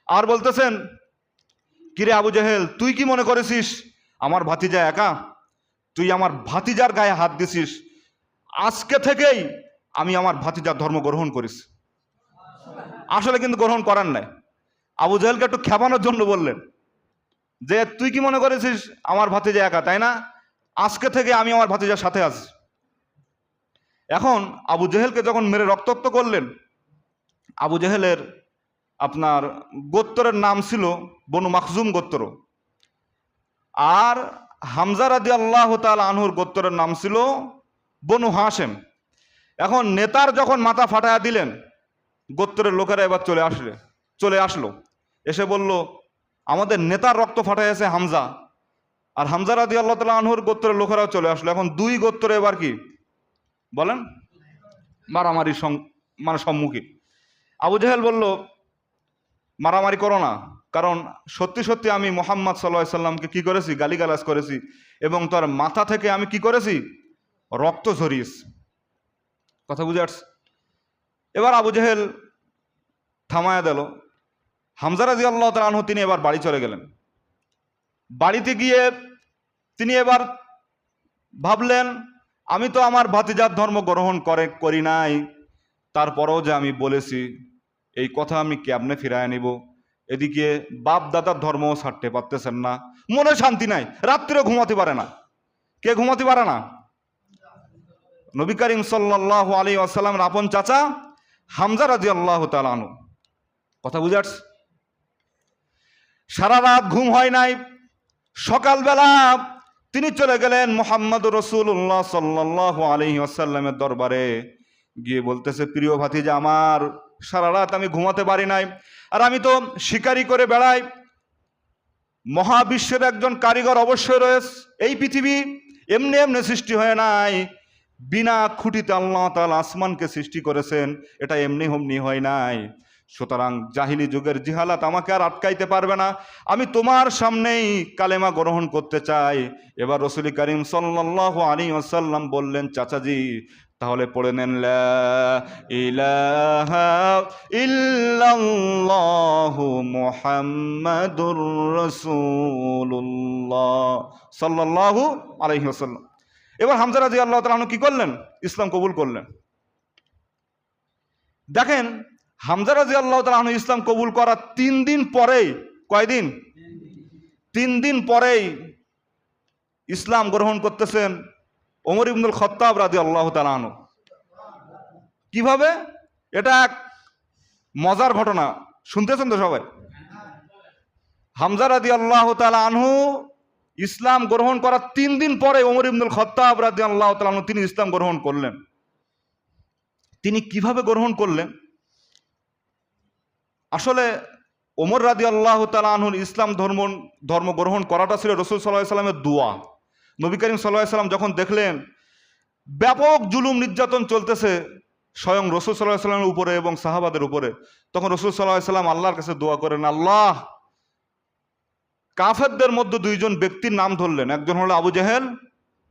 আর বলতেছেন, কিরে আবু জেহেল, তুই কি মনে করেছিস আমার ভাতিজা একা? তুই আমার ভাতিজার গায়ে হাত দিছিস, আজকে থেকেই আমি আমার ভাতিজার ধর্ম গ্রহণ করিস। আসলে কিন্তু গ্রহণ করার নাই, আবু জেহেলকে একটু খেপানোর জন্য বললেন যে তুই কি মনে করেছিস আমার ভাতিজা একা, তাই না? আজকে থেকে আমি আমার ভাতিজার সাথে আছি। এখন আবু জেহেলকে যখন মেরে রক্তাক্ত করলেন, আবু জেহেলের আপনার গোত্রের নাম ছিল বনু মাখজুম গোত্র, আর হামজা রাদিয়াল্লাহু তাআলা আনহুর গোত্রের নাম ছিল বনু হাশেম। এখন নেতার যখন মাথা ফাটায়া দিলেন, গোত্রের লোকেরা এবার চলে আসলো, এসে বলল আমাদের নেতার রক্ত ফাটাইছে হামজা। আর হামজা রাদিয়াল্লাহু তাআলা আনহুর গোত্রের লোকেরাও চলে আসলো। এখন দুই গোত্র এবার কি বলেন, মারামারি সম্মুখীন। আবু জেহেল বলল মারামারি করো না, কারণ সত্যি সত্যি আমি মুহাম্মদ সাল্লাল্লাহু আলাইহি সাল্লামকে কি করেছি, গালিগালাজ করেছি, এবং তার মাথা থেকে আমি কি করেছি, রক্ত ঝরিয়েছি। কথা বুঝে আসছে? এবার আবু জেহেল থামায়া দিল। হামজা রাদিয়াল্লাহু তাআলা আনহু তিনি এবার বাড়ি চলে গেলেন। বাড়িতে গিয়ে তিনি এবার ভাবলেন, আমি তো আমার ভাতিজার ধর্ম গ্রহণ করি নাই, তারপরেও যে আমি বলেছি এই কথা আমি কেমনে ফিরায় নিব। এদিকে বাপ দাদার ধর্মও ছাড়তে পারতেছেন না, মনে শান্তি নাই, রাত্রে ঘুমাতে পারে না। কে ঘুমাতে পারে না? নবী করিম সাল্লাল্লাহু আলাইহি ওয়াসাল্লামের আপন চাচা হামজা রাদিয়াল্লাহু তাআলা আনহু। কথা বুঝে আসছে? সারা রাত ঘুম হয় নাই। সকালবেলা তিনি চলে গেলেন মুহাম্মদুর রাসূলুল্লাহ সাল্লাল্লাহু আলাইহি ওয়াসাল্লামের দরবারে, গিয়ে বলতেছে, প্রিয় ভাতিজা আমার, সারা রাত আমি ঘুমাতে পারি নাই, আর আমি তো শিকারি করে বেড়াই। মহাবিশ্বের একজন কারিগর অবশ্যই রয়েছে। এই পৃথিবী এমনি এমনি সৃষ্টি হয় নাই, বিনা খুঁটিতে আল্লাহ তাআলা আসমানকে সৃষ্টি করেছেন, এটা এমনি হমনি হয় নাই। সুতরাং জাহিলি যুগের জিহালাত আমাকে আর আটকাইতে পারবে না, আমি তোমার সামনেই কালেমা গ্রহণ করতে চাই। এবার রাসূল করিম সাল্লাল্লাহু আলাইহি ওয়াসাল্লাম বললেন, চাচাজি তাহলে পড়ে নেন লা ইলাহা ইল্লাল্লাহু মুহাম্মাদুর রাসূলুল্লাহ সাল্লাল্লাহু আলাইহি ওয়াসাল্লাম। এবার হামজা রাদিয়াল্লাহু তাআলা কি করলেন? ইসলাম কবুল করলেন। দেখেন, হামজা রাদিয়াল্লাহু তাআলা ইসলাম কবুল করার 3 দিন পরেই, কয়দিন? 3 দিন পরেই ইসলাম গ্রহণ করতেছেন ওমর ইবনুল খাত্তাব রাদিয়াল্লাহু তাআলা আনহু। কিভাবে? এটা এক মজার ঘটনা, শুনতেছেন তো সবাই? হামজা রাদিয়াল্লাহু তাআলা আনহু ইসলাম গ্রহণ করার 3 দিন পরে ওমর ইবনুল খাত্তাব রাদিয়াল্লাহু তাআলা আনহু তিনি ইসলাম গ্রহণ করলেন। তিনি কিভাবে গ্রহণ করলেন? আসলে ওমর রাদিয়াল্লাহু তাআলা আনহুর ইসলাম ধর্ম গ্রহণ করাটা ছিল রাসূল সাল্লাল্লাহু আলাইহি ওয়াসাল্লামের দোয়া। নবী করিম সাল্লাল্লাহু আলাইহি ওয়াসাল্লাম যখন দেখলেন ব্যাপক জুলুম নির্যাতন চলতেছে স্বয়ং রাসূল সাল্লাল্লাহু আলাইহি ওয়াসাল্লামের উপরে এবং সাহাবাদের উপরে, তখন রাসূল সাল্লাল্লাহু আলাইহি ওয়াসাল্লাম আল্লাহর কাছে দোয়া করেন, আল্লাহ, কাফেরদের মধ্যে 2 জন ব্যক্তির নাম ধরলেন, একজন হলো আবু জেহেল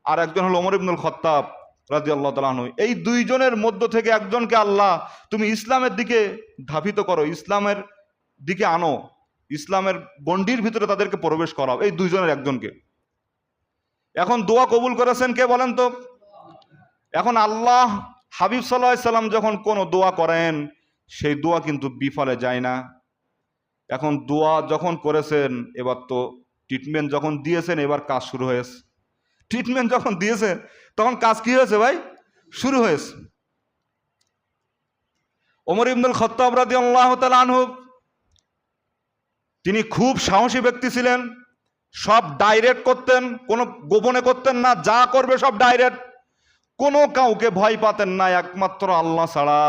আর একজন হলো ওমর ইবনুল খাত্তাব রাদিয়াল্লাহু তাআলা আনহু। এই 2 জনের মধ্য থেকে একজনকে আল্লাহ তুমি ইসলামের দিকে ধাবিত করো, ইসলামের দিকে আনো, ইসলামের গণ্ডির ভিতরে তাদেরকে প্রবেশ করাও, এই 2 জনের একজনকে। এখন দোয়া কবুল করেছেন কে বলেন তো? এখন আল্লাহ হাবিব সাল্লাল্লাহু আলাইহি সাল্লাম যখন কোনো দোয়া করেন সেই দোয়া কিন্তু বিফলে যায় না। এখন দোয়া যখন করেছেন, এবার তো ট্রিটমেন্ট যখন দিয়েছেন, এবার কাজ শুরু হয়েছে। ট্রিটমেন্ট যখন দিয়েছেন তখন কাজ কি হয়েছে ভাই? শুরু হয়েছে। ওমর ইবনুল খাত্তাব রাদিয়াল্লাহু তাআলা আনহু তিনি খুব সাহসী ব্যক্তি ছিলেন, সব ডাইরেক্ট করতেন, কোনো গোপনে করতেন না, যা করবে সব ডাইরেক্ট, কোনো কাউকে ভয় পাতেন না একমাত্র আল্লাহ ছাড়া।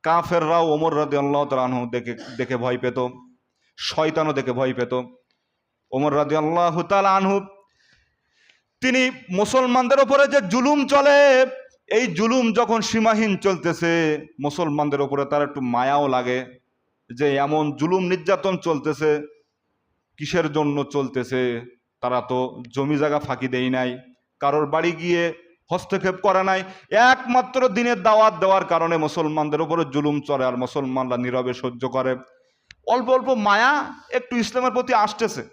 কাফেররাও ওমর রাদিয়াল্লাহু তাআলা আনহু দেখে ভয় পেত, শয়তানও দেখে ভয় পেত। ওমর রাদিয়াল্লাহু তাআলা আনহু তিনি মুসলমানদের উপরে যে জুলুম চলে, এই জুলুম যখন সীমাহীন চলতেছে, মুসলমানদের উপরে তার একটু মায়াও লাগে যে এমন জুলুম নির্যাতন চলতেছে, কিসের জন্য চলতেছে? তারা তো জমি জায়গা ফাঁকি দেয় নাই, কারোর বাড়ি গিয়ে হস্তক্ষেপ করে নাই, একমাত্র দিনের দাওয়াত দেওয়ার কারণে মুসলমানদের উপরে জুলুম চলে আর মুসলমানরা নীরবে সহ্য করে। অল্প অল্প মায়া একটু ইসলামের প্রতি আসতেছে,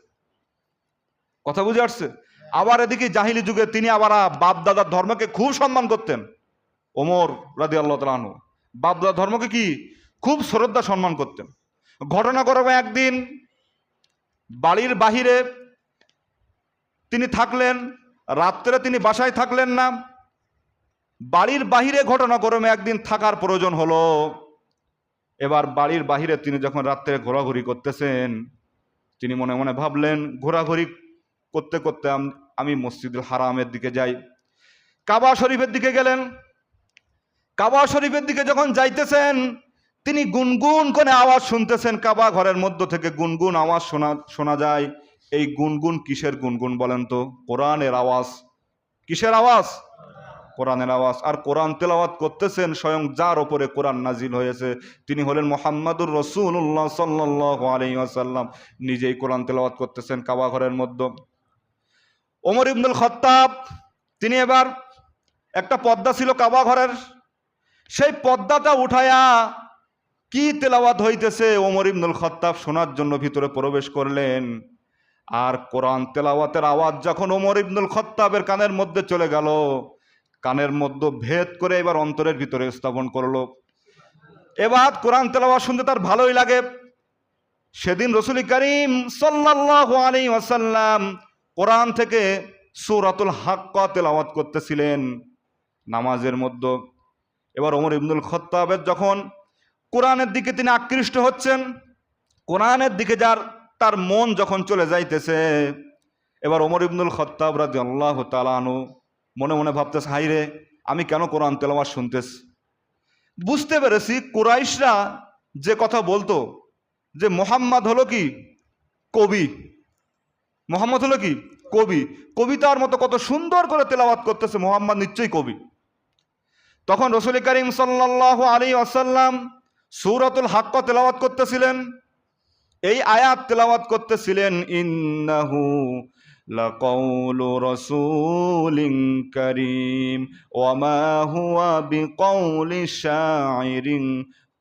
কথা বুঝে আসছে? আবার এদিকে জাহিলি যুগে তিনি আবার বাপ দাদার ধর্মকে খুব সম্মান করতেন। ওমর রাদিয়াল্লাহু তাআলা আনহু বাপ দাদার ধর্মকে কি খুব শ্রদ্ধা সম্মান করতেন। ঘটনাক্রমে একদিন বাড়ির বাহিরে তিনি থাকলেন, রাত্রে তিনি বাসায় থাকলেন না, বাড়ির বাহিরে ঘটনাক্রমে একদিন থাকার প্রয়োজন হলো। এবার বাড়ির বাহিরে তিনি যখন রাত্রে ঘোরাঘুরি করতেছেন, তিনি মনে মনে ভাবলেন, ঘোরাঘুরি করতে করতে আমি মসজিদুল হারামের দিকে যাই। কাবা শরীফের দিকে গেলেন। কাবা শরীফের দিকে যখন যাইতেছেন, তিনি গুনগুন করে আওয়াজ শুনতেছেন, কাবা ঘরের মধ্য থেকে গুনগুন আওয়াজ শোনা যায়। এই গুনগুন কিসের গুনগুন বলেন তো? কোরআনের আওয়াজ। কিসের আওয়াজ? কোরআনের আওয়াজ। আর কোরআন তেলাওয়াত করতেছেন স্বয়ং যার ওপরে কোরআন নাজিল হয়েছে, তিনি হলেন মুহাম্মাদুর রাসূলুল্লাহ সাল্লাল্লাহু আলাইহি ওয়াসাল্লাম, নিজেই কোরআন তেলাওয়াত করতেছেন কাবা ঘরের মধ্যে। ওমর ইবনুল খাত্তাব তিনি এবার একটা পর্দা ছিল কাবা ঘরের, সেই পর্দাটা উঠায়া কি তেলাওয়াত হইতেছে ওমর ইবনুল খাত্তাব শোনার জন্য ভিতরে প্রবেশ করলেন। আর কোরআন তেলাওয়াতের আওয়াজ যখন ওমর ইবনুল খাত্তাবের কানের মধ্যে চলে গেল, কানের মধ্যে ভেদ করে এবার অন্তরের ভিতরে স্থাপন করলো। এবার কোরআন তেলাওয়াত শুনতে তার ভালোই লাগে। সেদিন রাসূল করিম সাল্লাল্লাহু আলাইহি ওয়াসাল্লাম কোরআন থেকে সূরাতুল হাক্কা তেলাওয়াত করতেছিলেন নামাজের মধ্যে। এবার ওমর ইবনুল খাত্তাবের যখন কোরআনের দিকে তিনি আকৃষ্ট হচ্ছেন, কোরআনের দিকে তার মন যখন চলে যাইতেছে, এবার ওমর ইবনুল খাত্তাব রাদিয়াল্লাহু তাআলা আনহু মনে মনে ভাবতেছে, হাই রে, আমি কেন কোরআন তেলাওয়াত শুনতেছি? বুঝতে পেরেছি কুরাইশরা যে কথা বলতো যে মুহাম্মদ হলো কি কবি, মুহাম্মদ হলো কি কবি, কবিতার মতো কত সুন্দর করে তেলাওয়াত করতেছে, মুহাম্মদ নিশ্চয়ই কবি। তখন রাসূল করিম সাল্লাল্লাহু আলাইহি ওয়াসাল্লাম সূরাতুল হাক্ক তেলাওয়াত করতেছিলেন, এই আয়াত তেলাওয়াত করতেছিলেন, ইন্নাহু লাকাউলু রাসূলিন কারীম ওয়া মা হুয়া বিকাউলি শাইরিন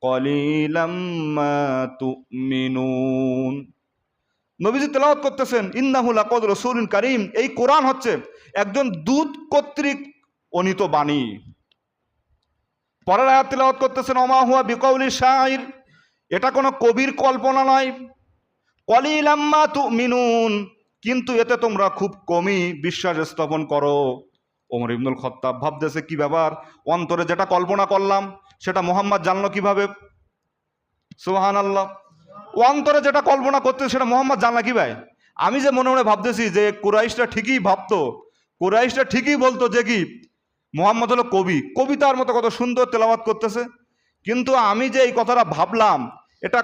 কলিলাম মা তুমিনুন। নবীজি তেলাওয়াত করতেছেন ইন্নাহু লাকাউলু রাসূলিন কারীম, এই কোরআন হচ্ছে একজন দূত কর্তৃক অনীত বাণী। পরের আয়াত তেলাওয়াত করতেছেন ওয়া মা হুয়া বিকাউলি শাইর, এটা কোনো কবির কল্পনা নয়। কলিলাম মা তুমিনুন, কিন্তু এতে তোমরা খুব কমই বিশ্বাস স্থাপন করো। ওমর ইবনুল খাত্তাব ভাবতেছে কি ব্যাপার, অন্তরে যেটা কল্পনা করলাম সেটা মোহাম্মদ জানলো কিভাবে? সুবহানাল্লাহ। অন্তরে যেটা কল্পনা করতে সেটা মোহাম্মদ জানলা কি ভাই? আমি যে মনে মনে ভাবতেছি যে কুরাইশটা ঠিকই ভাবতো, কুরাইশটা ঠিকই বলতো যে কি মোহাম্মদ হলো কবি, কবিতার মতো কত সুন্দর তেলাওয়াত করতেছে, কিন্তু আমি যে এই কথাটা ভাবলাম এটা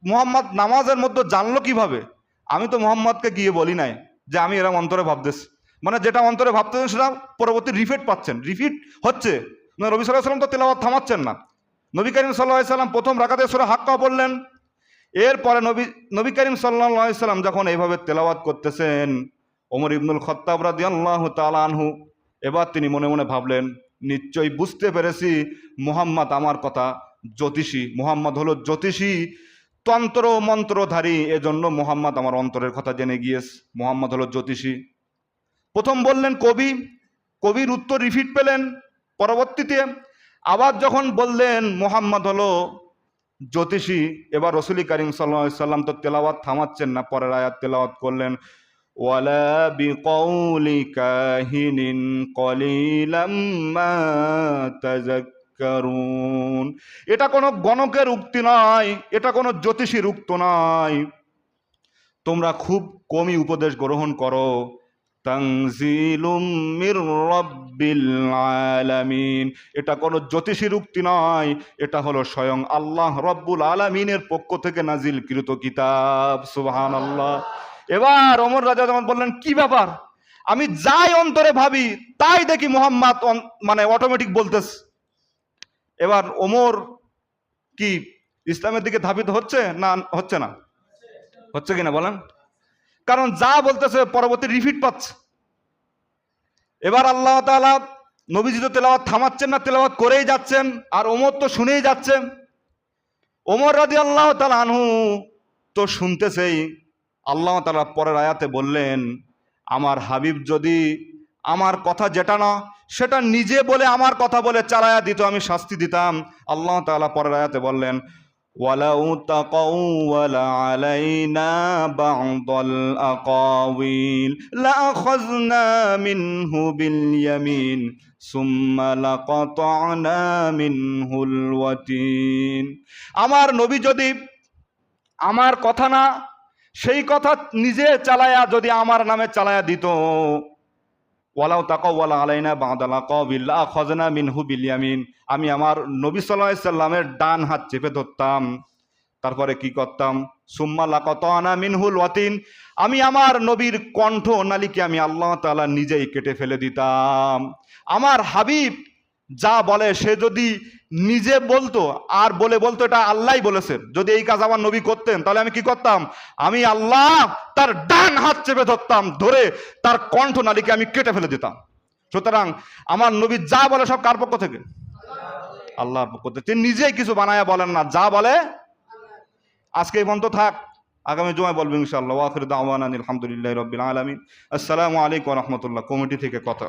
মোহাম্মদ নামাজের মধ্যে জানলো কিভাবে? আমি তো মোহাম্মদকে গিয়ে বলি নাই যে আমি এরকম অন্তরে ভাবতেছি, মানে যেটা অন্তরে ভাবতেছেন সেটা পরবর্তী রিপিট পাচ্ছেন, রিপিট হচ্ছে। নবী সাল্লাল্লাহু আলাইহি ওয়াসাল্লাম তো তেলাওয়াত থামাচ্ছেন না। নবী করিম সাল্লাল্লাহু আলাইহি ওয়াসাল্লাম প্রথম রাকাতে সূরা হাক্কা পড়লেন, এরপরে নবী করিম সাল্লাল্লাহু আলাইহি ওয়াসাল্লাম যখন এইভাবে তেলাওয়াত করতেছেন, ওমর ইবনুল খাত্তাব রাদিয়াল্লাহু তাআলা আনহু এবার তিনি মনে মনে ভাবলেন, নিশ্চয়ই বুঝতে পেরেছি মুহাম্মদ আমার কথা জ্যোতিষী, মুহাম্মদ হলো জ্যোতিষী, তন্ত্র মন্ত্রধারী, এজন্য মুহাম্মদ আমার অন্তরের কথা জেনে গিয়েছে, মুহাম্মদ হলো জ্যোতিষী। প্রথম বললেন কবি, কবির উত্তর রিপিট পেলেন, পরবর্তীতে আবার যখন বললেন মুহাম্মদ হলো জ্যোতিষী, এবার রাসূল করিম সাল্লাল্লাহু আলাইহি সাল্লাম তো তেলাওয়াত থামাচ্ছেন না, পরের আয়াত তেলাওয়াত করলেন, ওয়ালা বিকাউলি কাহিনিন কলিলাম মা তাযাক্কারুন, এটা কোনো গণকের উক্তি নয়, এটা কোনো জ্যোতিষীর উক্ত নয়, তোমরা খুব কমই উপদেশ গ্রহণ করো। তানজিলুম মির রাব্বিল আলামিন, এটা কোনো জ্যোতিষীর উক্তি নয়, এটা হলো স্বয়ং আল্লাহ রব্বুল আলামিনের পক্ষ থেকে নাজিলকৃত কিতাব। সুবহানাল্লাহ। এবার ওমর রাদিয়াল্লাহু বললেন কি ব্যাপার, আমি যাই অন্তরে ভাবি তাই দেখি মুহাম্মদ মানে অটোমেটিক বলতেছে। এবার ওমর কি ইসলামের দিকে ধাবিত হচ্ছে না হচ্ছে না? হচ্ছে কিনা বলেন? কারণ যা বলতেছে পরবর্তী রিপিট পাচ্ছে। এবার আল্লাহ তাআলা নবীজি তো তেলাওয়াত থামাচ্ছেন না, তেলাওয়াত করেই যাচ্ছেন, আর ওমর তো শুনেই যাচ্ছেন। ওমর রাদিয়াল্লাহু তাআলা আনহু তো শুনতেছেই। আল্লাহ তাআলা পরের আয়াতে বললেন, আমার হাবিব যদি আমার কথা যেটা না সেটা নিজে বলে আমার কথা বলে চালায়া দিত, আমি শাস্তি দিতাম। আল্লাহ তাআলা পরের আয়াতে বললেন, ওয়ালাউ তাকাওয়ালা আলাইনা বা'দাল আকাওয়িল লাআখাযনা মিনহু বিল ইয়ামিন সুম্মা লাকাতা'না মিনহুল ওয়াতিন। আমার নবী যদি আমার কথা না সেই কথা নিজে চালায়া যদি আমার নামে চালায়া দিত, ওয়ালাউ তাকাওয়ালা আলাইনা বা'দাল আকাওয়িল লাআখাযনা মিনহু বিল ইয়ামিন, আমি আমার নবী সাল্লাল্লাহু আলাইহি সাল্লামের ডান হাত চেপে ধরতাম, তারপরে কি করতাম, সুম্মা লাকাতানা মিনহুল ওয়াতিন, আমি আমার নবীর কণ্ঠ নালীকে আমি আল্লাহ তাআলা নিজেই কেটে ফেলে দিতাম। আমার হাবিব যা বলে সে যদি নিজে বলতো আর বলতো এটা আল্লাহই বলেছেন, যদি এই কাজ আমার নবী করতেন তাহলে আমি কি করতাম, আমি আল্লাহ তার ডান হাত চেপে ধরতাম, ধরে তার কণ্ঠ নালীকে আমি কেটে ফেলে দিতাম। সুতরাং আমার নবী যা বলে সব কার পক্ষ থেকে? আল্লাহর পক্ষ থেকে। তিনি নিজেই কিছু বানায়া বলেন না, যা বলে। আজকে এই পর্যন্ত থাক, আগামী জুমায় বলবো ইনশাআল্লাহ। ওয়া আখিরু দাওয়ানা আলহামদুলিল্লাহি রাব্বিল আলামিন। আসসালামু আলাইকুম ওয়া রাহমাতুল্লাহ। কমিটি থেকে কথা।